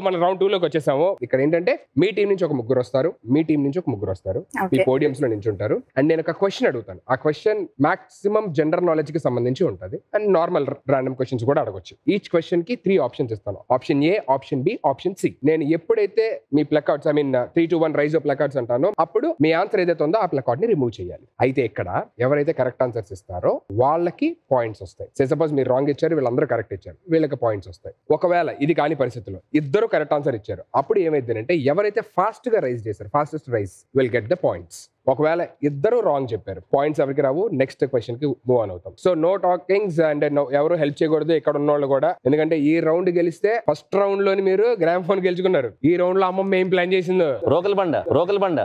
మనం రౌండ్ 2 లోకి వచ్చేసాము. ఇక్కడ ఏంటంటే మీ టీం నుంచి ఒక ముగ్గురు వస్తారు, మీ టీం నుంచి ఒక ముగ్గురు వస్తారు, ఈ పోడియంస్ లో నించుంటారు. అండ్ నేను ఒక క్వశ్చన్ అడుగుతాను. ఆ క్వశ్చన్ మాక్సిమం జనరల్ నాలెడ్జ్ కి సంబంధించి ఉంటుంది అండ్ నార్మల్ రాండమ్ క్వశ్చన్స్ కూడా అడగొచ్చు. ఈచ్ క్వశ్చన్ కి 3 ఆప్షన్స్ ఇస్తాను. Option A, option B, option C. నేను ఎప్పుడైతే మీ ప్లకార్డ్స్ 3 to 1 రైజ్ ప్లకార్డ్స్ అంటానో అప్పుడు మీ ఆన్సర్ ఏదైతే ఉందో ఆ ప్లకార్డ్ ని రిమూవ్ చేయాలి. అయితే ఇక్కడ ఎవరైతే కరెక్ట్ ఆన్సర్స్ ఇస్తారో వాళ్ళకి పాయింట్స్ వస్తాయి. సపోజ్ మీరు రాంగ్ ఇచ్చారు, వీళ్ళందరూ కరెక్ట్ ఇచ్చారు, వీళ్ళకి పాయింట్స్ వస్తాయి. ఒకవేళ ఇది కాని పరిస్థితుల్లో ఇద్దరు కరెక్ట్ ఆన్సర్ ఇచ్చారు, అప్పుడు ఏమైంది అంటే ఎవరైతే ఫాస్ట్ గా రైజ్ చేశారు, fastest raise will get the points. ఒకవేళ ఇద్దరు రాంగ్ చెప్పారు, పాయింట్స్ ఎవరికి రావు, నెక్స్ట్ క్వశ్చన్ కి మూవ్ ఆన్ అవుతాం. సో నో టాకింగ్స్ అండ్ ఎవరు హెల్ప్ చేయకూడదు ఇక్కడ ఉన్న వాళ్ళు కూడా. ఎందుకంటే ఈ రౌండ్ గెలిస్తే ఫస్ట్ రౌండ్ లోని మీరు గ్రామ్ ఫోన్ గెలుచుకున్నారు. ఈ రౌండ్ లో అమ్మమ్మ ఏం ప్లాన్ చేసిందో రోకల్ బండ.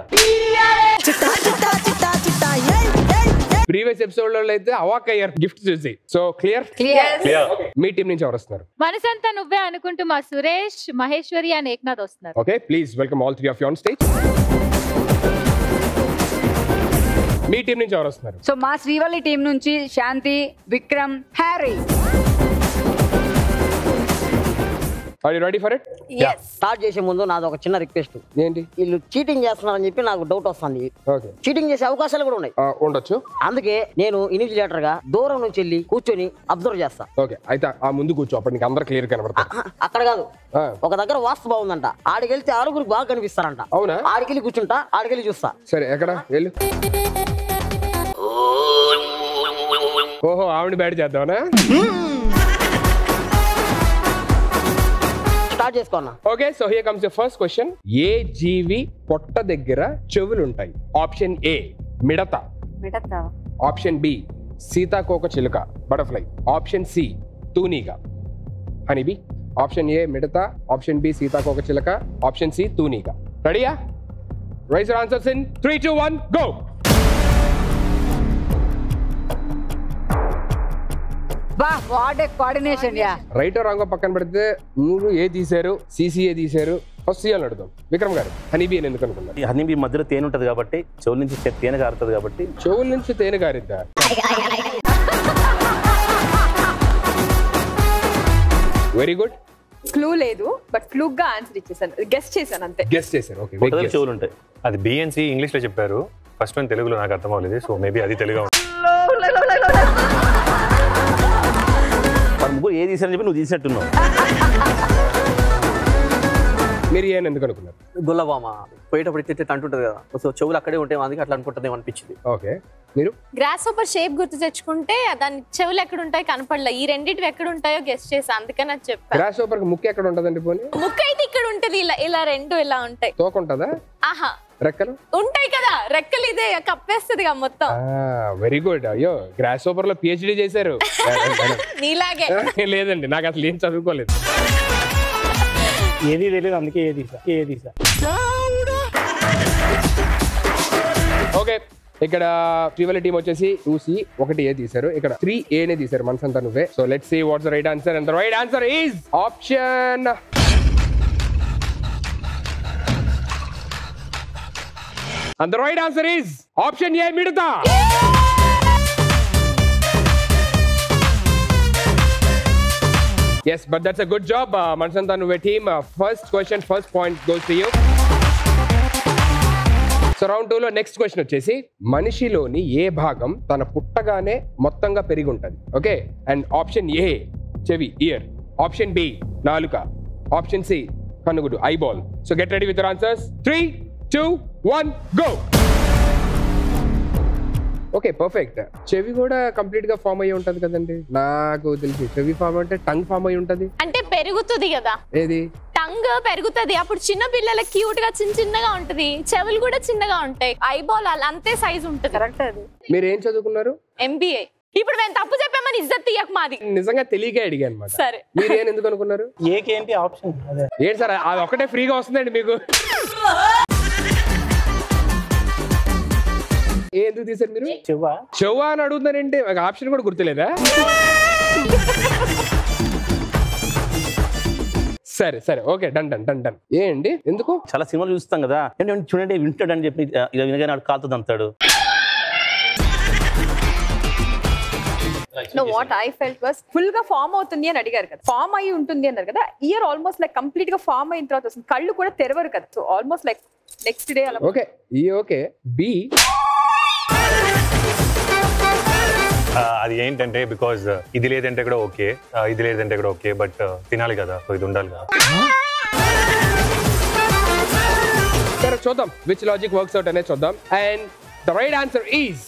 ప్రీవియస్ ఎపిసోడ్ లో అయితే అవాక్ అయ్యారు గిఫ్ట్ చూసి. So clear. మీ టీం నుంచి ఎవరు వస్తున్నారు? మనసంతా నువ్వే అనుకుంటూ మా సురేష్, మహేశ్వరి అండ్ ఏక్నాథ్ వస్తున్నారు. Okay, please welcome all 3 of you on stage. మీ టీం నుంచి ఎవరు వస్తున్నారు? సో మా శ్రీవల్లి టీం నుంచి Shanti, Vikram, Harry. Are you ready for it? Yes. Start చేసే ముందు నాది ఒక చిన్న రిక్వెస్ట్. ఏంటి? వీళ్ళు చీటింగ్ చేస్తున్నారని చెప్పి నాకు డౌట్ వస్తుంది. ఓకే, చీటింగ్ చేసే అవకాశాలు కూడా ఉన్నాయి. ఉండొచ్చు. అందుకే నేను ఇన్విజిలేటర్ గా దూరం నుంచి వెళ్ళి కూర్చొని అబ్జర్వ్ చేస్తా. ఓకే, అయితే ఆ ముందు కూర్చో, అప్పుడు నీకు అందరూ క్లియర్ కనబడతారు. అక్కడ కాదు, ఒక దగ్గర వాస్తు బాగుందంట, ఆడికి వెళ్తే ఆరుగురికి బాగా కనిపిస్తారంట. అవునా? ఆడికెళ్ళి కూర్చుంటా, ఆడికెళ్ళి చూస్తా. సరే, ఎక్కడ వెళ్ళు. ఓహో, ఆవిడ బ్యాడ్ చేద్దామనా? స్టార్ట్ చేసుకోనా? Okay, so here comes your first question. ఏ జీవి పొట్ట దగ్గర చెవులు ఉంటాయి? ఆప్షన్ ఏ మిడత, ఆప్షన్ బి సీతాకోక చిలుక బటర్ఫ్లై, ఆప్షన్ సి తూనీగ హనీబీ. ఆప్షన్ ఏ మిడత, ఆప్షన్ బి సీతాకోక చిలుక, ఆప్షన్ సి తూనీగ. రెడీయా? Raise your answers in 3, 2, 1 go. Coordination. Right రాంగో పక్కన పెడితే మీరు ఏ తీశారు, సిసిఏ తీశారు. ఫస్ట్ సీఎల్ అడుగుతాం. విక్రమ్ గారు, హనీబీ అని ఎందుకు అనుకున్నారు? ఈ హనీబీ మధ్యలో తేనె ఉంటది కాబట్టి, చెవుల నుంచి తేనె కారుతుంది కాబట్టి. చెవుల నుంచి తేనె కారిద్దా? Very good. క్లూ లేదు, బట్ ఫ్లూక్ గా ఆన్సర్ ఇచ్చేసాను, గెస్ట్ చేశాను అంతే. గెస్ట్ చేశారు. ఓకే, చెవులు ఉంటాయి. అది బిఎన్సి ఇంగ్లీష్ లో చెప్పారు, ఫస్ట్ వన్ తెలుగులో నాకు అర్థం అవ్వలేదు. సో మేబీ అది తెలుగు. ముగ్గురు ఏ తీసారని చెప్పి నువ్వు తీసినట్టున్నావు. మీరు ఏం ఎందుకు అనుకున్నారు? గుల్లబామ పోయేటప్పుడు ఇట్లా అంటుంటది కదా, సో చెవులు అక్కడే ఉంటాయి, అందుకే అట్లా అనుకుంటుందేమో అనిపించింది. ఓకే, మీరు? గ్రాస్ హోపర్ షేప్ గుర్తు తెచ్చుకుంటే దాని చెవులు ఎక్కడ ఉంటాయి కనపడలే, ఈ రెండింటివి ఎక్కడ ఉంటాయో గెస్ట్ చేసా, అందుకని అది చెప్పా. గ్రాస్ హోపర్ ముక్కు ఎక్కడ ఉంటదండి? పోనీ ముక్కు అయితే ఇక్కడ ఉంటది, ఇలా రెండు ఇలా ఉంటాయి. తోక ఉంటదా? ఆహా, రెక్కలు ఉంటాయి కదా, రెక్కలు ఇదే కప్పేస్తుంది మొత్తం. Very good. అయ్యో, గ్రాస్ హోపర్ లో పిహెచ్డి చేశారు. నీలాగే. లేదండి, నాకు అసలు ఏం చదువుకోలేదు. ఏది తెలియదు, అందుకే ఏది సార్. ఓకే, ఇక్కడ శ్రీవల్లి టీం వచ్చేసి 2C 1A తీశారు. ఇక్కడ 3A నే తీశారు, మనసంతా నువ్వే. So let's see what's the right answer. And the right answer is option And the right answer is option A, మిడత. Yes, but that's a good job. Manasanta Nuve team. First question, first point goes to you. So round 2 లో next question వచ్చేసి మనిషిలోని ఏ భాగం తన పుట్టగానే మొత్తంగా పెరిగి ఉంటుంది? ఓకే, అండ్ ఆప్షన్ ఏ చెవి, ఇయర్, ఆప్షన్ బి నాలుక, ఆప్షన్ సి కనుగుడు, eyeball. So get ready with your answers. 3, 2, 1 go. Okay, perfect. చెవి కూడా కంప్లీట్ గా ఫామ్ అయ్యి ఉంటది కదండి? నాకు తెలిసి చెవి ఫామ్ అంటే టంగ్ ఫామ్ అయ్యి ఉంటది. అంటే పెరుగుతుంది కదా, ఏది టంగ్ పెరుగుతుంది, అప్పుడు చిన్న పిల్లలకి క్యూట్ గా చిన్నగా ఉంటది, చెవులు కూడా చిన్నగా ఉంటాయి, ఐబాల్ అంతే సైజ్ ఉంటుంది. కరెక్ట్. అది మీరు ఏం చదువుకున్నారు? MBA. ఇప్పుడు మేము తప్పు చెప్పామని ఇజ్జత్ తీయక మాది. నిజంగా తెలియక అడిగాను అనమాట. సరే, మీరు ఏం ఎందుకు అనుకున్నారు? ఏకేంటి ఆప్షన్? ఏంటి సార్, అది ఒకటే ఫ్రీగా వస్తుందండి మీకు? ఏ ఎందుకు తీసారు మీరు? చెవ్వా అని అడుగుతున్నారంటే ఆప్షన్ కూడా గుర్తులేదా? సరే సరే, ఓకే, డన్. ఏ అండి, ఎందుకు? చాలా సినిమాలు చూస్తాం కదా, చూడండి వింటాడు అని చెప్పి వినగానే కాలుతుంది అంటాడు. No what I felt was full గా ఫామ్ అవుతుంది అని అడిగారు కదా, ఫామ్ అయి ఉంటుంది అన్నారు కదా, ఇయర్ ఆల్మోస్ట్ లైక్ కంప్లీట్ గా ఫామ్ అయిన తర్వాత వస్తుంది, కళ్ళు కూడా తెరవరు కదా, so almost like next day అలా. Okay okay B. అది ఏంటంటే బికాజ్ ఇది లేదంటే కూడా ఓకే, ఇది లేదంటే కూడా ఓకే, బట్ తినాలి కదా, సో ఇది ఉండాలి కదా. సరే చూద్దాం విచ్ లాజిక్ వర్క్స్ అవుట్ అనేది చూద్దాం. And the right answer is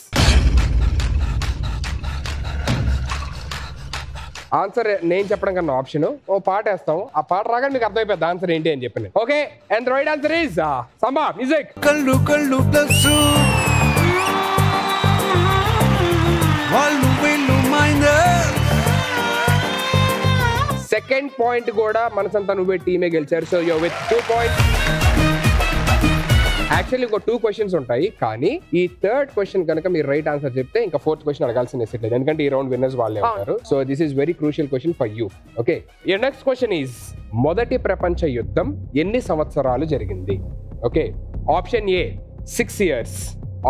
answer నేను చెప్పడం కన్నా ఆప్షన్ ఓ పాట వేస్తాం, ఆ పాట రాగానే మీకు అర్థమైపోద్ది ఆన్సర్ ఏంటి అని చెప్పి. Okay and the right answer is Samba music. కళ్ళు కళ్ళు ప్లస్ వాళ్ళు వీళ్ళు మైండర్. సెకండ్ పాయింట్ కూడా మనసంతా నువ్వే టీమే గెలిచారు. So you with 2 points. Actually ఇంకో 2 క్వశ్చన్స్ ఉంటాయి, కానీ ఈ థర్డ్ క్వశ్చన్ కనుక మీరు రైట్ ఆన్సర్ చెప్తే ఇంకా 4th క్వశ్చన్ అడగాల్సిన నెసెసిటీ లేదు, ఎందుకంటే ఈ రౌండ్ విన్నర్స్ వాళ్ళే ఉంటారు. So this is very crucial question for you. Okay your next question is మొదటి ప్రపంచ యుద్ధం ఎన్ని సంవత్సరాలు జరిగింది? Okay option A 6 years,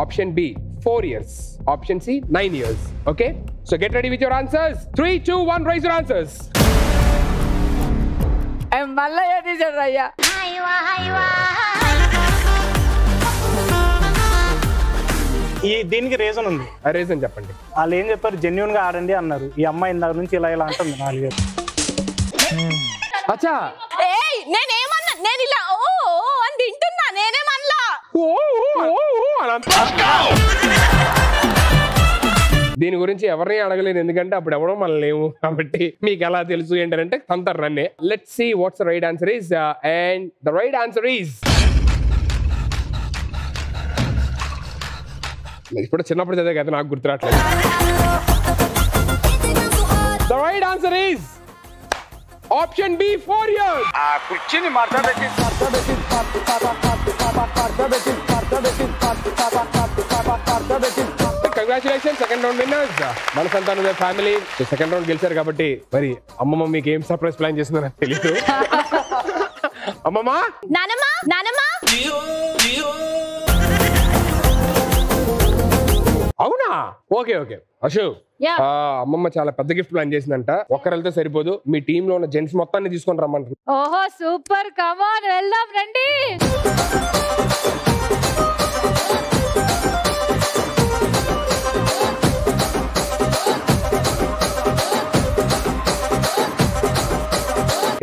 option B 4 years, option C 9 years. Okay so get ready with your answers. 3, 2, 1 raise your answers. Mallayya teacher అయ్యా. దీనికి reason ఉంది. ఆ రీజన్ చెప్పండి. వాళ్ళు ఏం చెప్పారు, జెన్యున్ గా ఆడండి అన్నారు. ఈ అమ్మాయి ఇందాక నుంచి ఇలా ఇలా అంటుంది 4 years. అచ్చా ఏయ్ నేనేమన్నా, నేను ఇలా ఓ ఓ అని తింటున్నా, నేనేమన్నా. దీని గురించి ఎవరిని అడగలేదు, ఎందుకంటే అప్పుడు ఎవడో మనం లేవు కాబట్టి మీకు ఎలా తెలుసు ఏంటంటే తంతర్ రన్నే. Let's see what's the right answer is. And the right answer is ఇప్పుడు చిన్నప్పుడు చదివే కదా నాకు గుర్తురాట్లేదు. The right answer is option B 4 years. ఆ కుర్చీని మార్చబెట్టి కంగ్రాచులేషన్ సెకండ్ రౌండ్ విన్నర్స్ మన సంతానం ఫ్యామిలీ. సెకండ్ రౌండ్ గెలిచారు కాబట్టి మరి అమ్మమ్మ మీకు ఏం సర్ప్రైజ్ ప్లాన్ చేసిందో నాకు తెలియదు. అమ్మమ్మ నానమ్మ నానమ్మ అవునా? ఓకే ఓకే అశు అమ్మమ్మ చాలా పెద్ద గిఫ్ట్ ప్లాన్ చేసిందంట. ఒక్కరు వెళ్తే సరిపోదు, మీ టీమ్ లో ఉన్న జెంట్స్ మొత్తాన్ని తీసుకొని రమ్మంటారు. ఓహో సూపర్, కమాన్ వెళ్దాం రండి.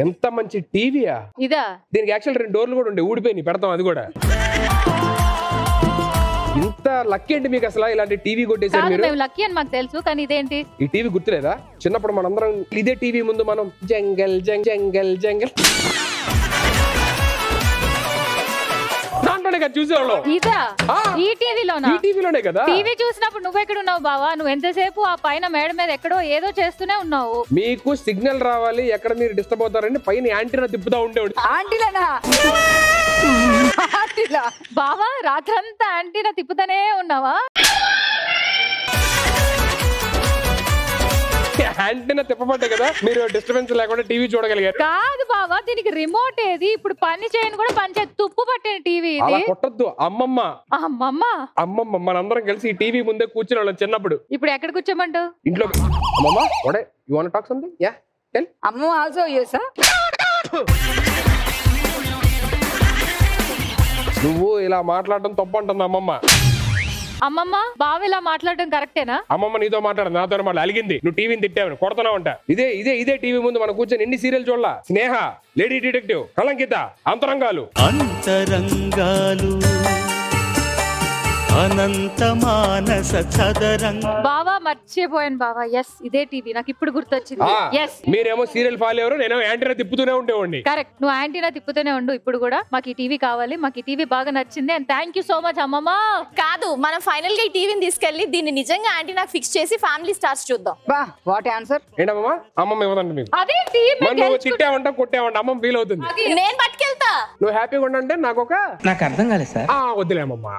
ఎంత మంచి టీవీయా ఇదా? దీనికి యాక్చువల్ 2 డోర్లు కూడా ఉండే, ఊడిపోయి పెడతాం అది కూడా. ఇంత లక్కీ ఏంటి మీకు అసలు ఇలాంటి టీవీ కొట్టేసారు మీరు? మేము లక్కీ అని మాకు తెలుసు, కానీ ఇదేంటి? ఈ టీవీ గుర్తులేదా? చిన్నప్పుడు మనందరం ఇదే టీవీ ముందు మనం జంగల్ జంగల్ జంగల్ దాంట్లోనే కదా చూసేవాళ్ళం. ఇదా? ఈ టీవీలోనా? ఈ టీవీలోనే కదా. టీవీ చూసినప్పుడు నువ్వెక్కడ ఉన్నావు బావా? నువ్వు ఎంతసేపు ఆ పైన మేడ మీద ఎక్కడో ఏదో చేస్తూనే ఉన్నావు. మీకు సిగ్నల్ రావాలి, ఎక్కడ మీరు డిస్టర్బ్ అవుతారండి పైన యాంటీనా తిప్పుతా ఉండేవాడు. ఆంటీలనా బావా రాత్రంతా యాంటీనా తిప్పుతానే ఉన్నావా? యాంటీనా తిప్పబట్టే కదా మీరు డిస్టర్బెన్స్ లేకుండా టీవీ చూడగలిగారు. కాదు బావా, దీనికి రిమోట్ ఏది? ఇప్పుడు పని చేయను కూడా పని చేసి తుప్పు పట్టిన టీవీ ఇది. అలా కొట్టద్దు. అమ్మమ్మ అమ్మమ్మ అమ్మమ్మ మనందరం కలిసి ఈ టీవీ ముందే కూర్చునే వాళ్ళం చిన్నప్పుడు. ఇప్పుడు ఎక్కడ కూర్చోమంటావు? ఇంట్లో. అమ్మమ్మ వాడే you want talk something? Yeah tell. అమ్మ ఆల్సో యూసా? నువ్వు ఇలా మాట్లాడటం తప్పు అంటుంది అమ్మమ్మ. అమ్మమ్మ బావ ఇలా మాట్లాడడం కరెక్టేనా? అమ్మమ్మ నీతో మాట్లాడదు, నాతో మాట్లాడు. అలిగింది నువ్వు టీవీని తిట్టావు, కొడుతున్నావు అంట. ఇదే టీవీ ముందు మనం కూర్చొని ఎన్ని సీరియల్ చూడాల. స్నేహ, లేడీ డిటెక్టివ్, కళంకిత, అంతరంగాలు. అనంత మానస చదరంగ. బావా మర్చిపోయాను బావా. ఎస్ ఇదే టీవీ, నాకు ఇప్పుడు గుర్తొచ్చింది. ఎస్ మీరేమో సీరియల్ ఫాలో ఎవరు, నేనేమో యాంటీనా తిప్పుతూనే ఉండేవాడిని. కరెక్ట్, నువ్వు యాంటీనా తిప్పుతూనే ఉండు. ఇప్పుడు కూడా మాకు ఈ టీవీ కావాలి, మాకు ఈ టీవీ బాగా నచ్చింది. And thank you so much అమ్మమ్మ. కాదు, మనం ఫైనల్ గా ఈ టీవీని తీసుకెళ్లి దీన్ని నిజంగా యాంటీనా ఫిక్స్ చేసి ఫ్యామిలీ స్టార్స్ చూద్దాం. బా వాట్ ఆన్సర్? ఏంటమ్మా అమ్మమ్మ ఇవ్వదంట మీకు. అదేంటి నువ్వు తిట్టావంట కొట్టావంట అమ్మమ్మ ఫీల్ అవుతుంది. నేను పట్టుకెళ్తా. నువ్వు హ్యాపీగా ఉండంటే నాకు అర్థం కాలేదు సార్. వద్దులేమమ్మా.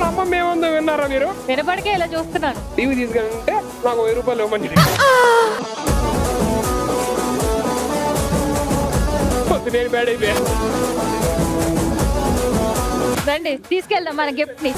అమ్మమ్మ ఏముందో విన్నారా మీరు? వినపడికే ఇలా చూస్తున్నాను. టీవీ తీసుకెళ్ళంటే నాకు 1000 రూపాయలు ఇవ్వమని. నేను బ్యాడ్ అయిపోయా. రండి తీసుకెళ్దాం మన గిఫ్ట్ ని.